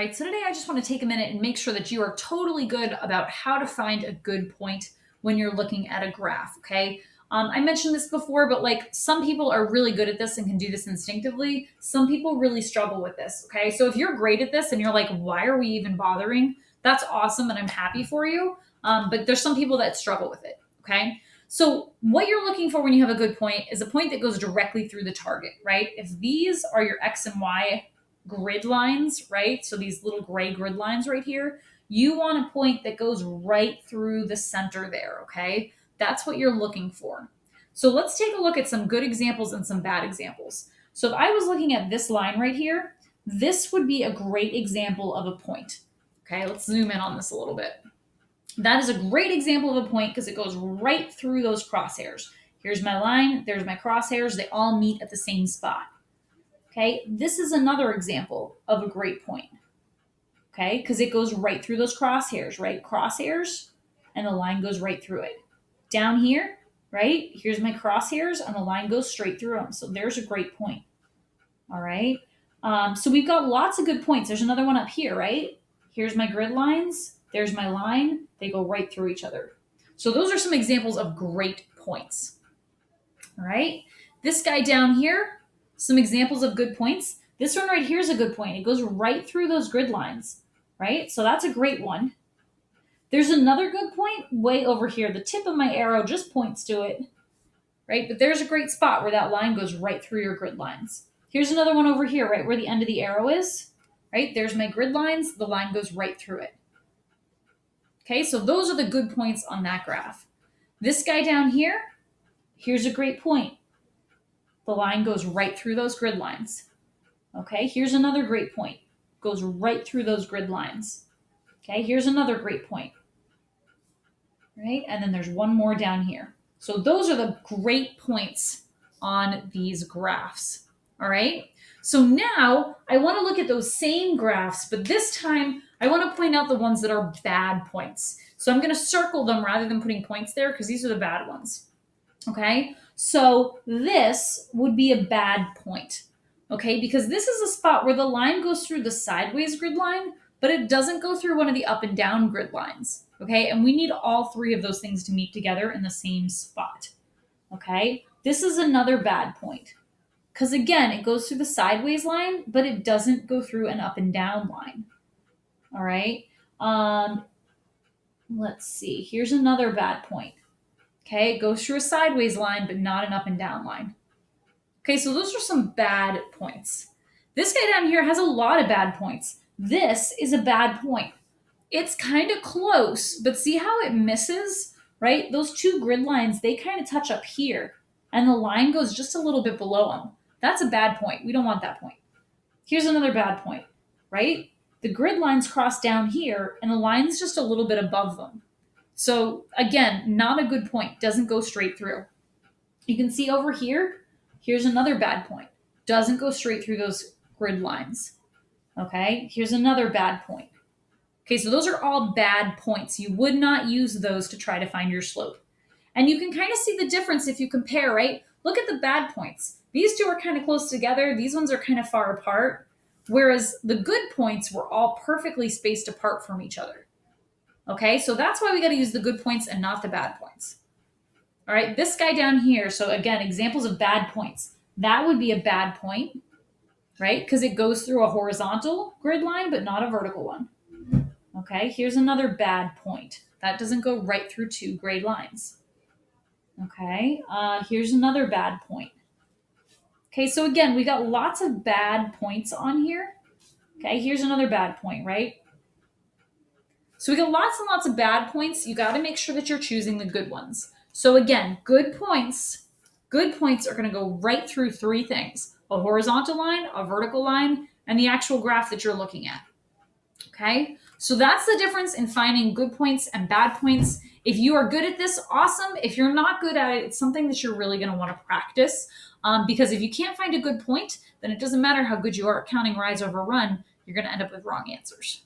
All right, so today I just want to take a minute and make sure that you are totally good about how to find a good point when you're looking at a graph, okay? I mentioned this before, but like some people are really good at this and can do this instinctively. Some people really struggle with this, okay? So if you're great at this and you're like, why are we even bothering? That's awesome and I'm happy for you. But there's some people that struggle with it, okay? So what you're looking for when you have a good point is a point that goes directly through the target, right? If these are your X and Y grid lines, right? So these little gray grid lines right here, you want a point that goes right through the center there, okay? That's what you're looking for. So let's take a look at some good examples and some bad examples. So if I was looking at this line right here, this would be a great example of a point. Okay, let's zoom in on this a little bit. That is a great example of a point because it goes right through those crosshairs. Here's my line, there's my crosshairs, they all meet at the same spot. Okay, this is another example of a great point. Okay, because it goes right through those crosshairs, right? Crosshairs, and the line goes right through it. Down here, right? Here's my crosshairs, and the line goes straight through them. So there's a great point. All right. So we've got lots of good points. There's another one up here, right? Here's my grid lines. There's my line. They go right through each other. So those are some examples of great points. All right. This guy down here, some examples of good points. This one right here is a good point. It goes right through those grid lines, right? So that's a great one. There's another good point way over here. The tip of my arrow just points to it, right? But there's a great spot where that line goes right through your grid lines. Here's another one over here, right where the end of the arrow is, right? There's my grid lines. The line goes right through it. Okay, so those are the good points on that graph. This guy down here, here's a great point. The line goes right through those grid lines. Okay, here's another great point. Goes right through those grid lines. Okay, here's another great point. Right, and then there's one more down here. So those are the great points on these graphs. All right, so now I want to look at those same graphs, but this time I want to point out the ones that are bad points. So I'm going to circle them rather than putting points there because these are the bad ones. Okay, so this would be a bad point. Okay, because this is a spot where the line goes through the sideways grid line, but it doesn't go through one of the up and down grid lines. Okay, and we need all three of those things to meet together in the same spot. Okay, this is another bad point. Because again, it goes through the sideways line, but it doesn't go through an up and down line. All right, let's see. Here's another bad point. Okay, it goes through a sideways line, but not an up and down line. Okay, so those are some bad points. This guy down here has a lot of bad points. This is a bad point. It's kind of close, but see how it misses, right? Those two grid lines, they kind of touch up here, and the line goes just a little bit below them. That's a bad point. We don't want that point. Here's another bad point, right? The grid lines cross down here, and the line's just a little bit above them. So again, not a good point. Doesn't go straight through. You can see over here, here's another bad point. Doesn't go straight through those grid lines. Okay, here's another bad point. Okay, so those are all bad points. You would not use those to try to find your slope. And you can kind of see the difference if you compare, right? Look at the bad points. These two are kind of close together. These ones are kind of far apart. Whereas the good points were all perfectly spaced apart from each other. Okay, so that's why we got to use the good points and not the bad points. All right, this guy down here, so again, examples of bad points. That would be a bad point, right? Because it goes through a horizontal grid line, but not a vertical one. Okay, here's another bad point. That doesn't go right through two grid lines. Okay, here's another bad point. Okay, so again, we got lots of bad points on here. Okay, here's another bad point, right? So we got lots and lots of bad points. You got to make sure that you're choosing the good ones. So again, good points are going to go right through three things: a horizontal line, a vertical line, and the actual graph that you're looking at. Okay, so that's the difference in finding good points and bad points. If you are good at this, awesome. If you're not good at it, it's something that you're really going to want to practice, because if you can't find a good point, then it doesn't matter how good you are at counting rise over run, you're going to end up with wrong answers.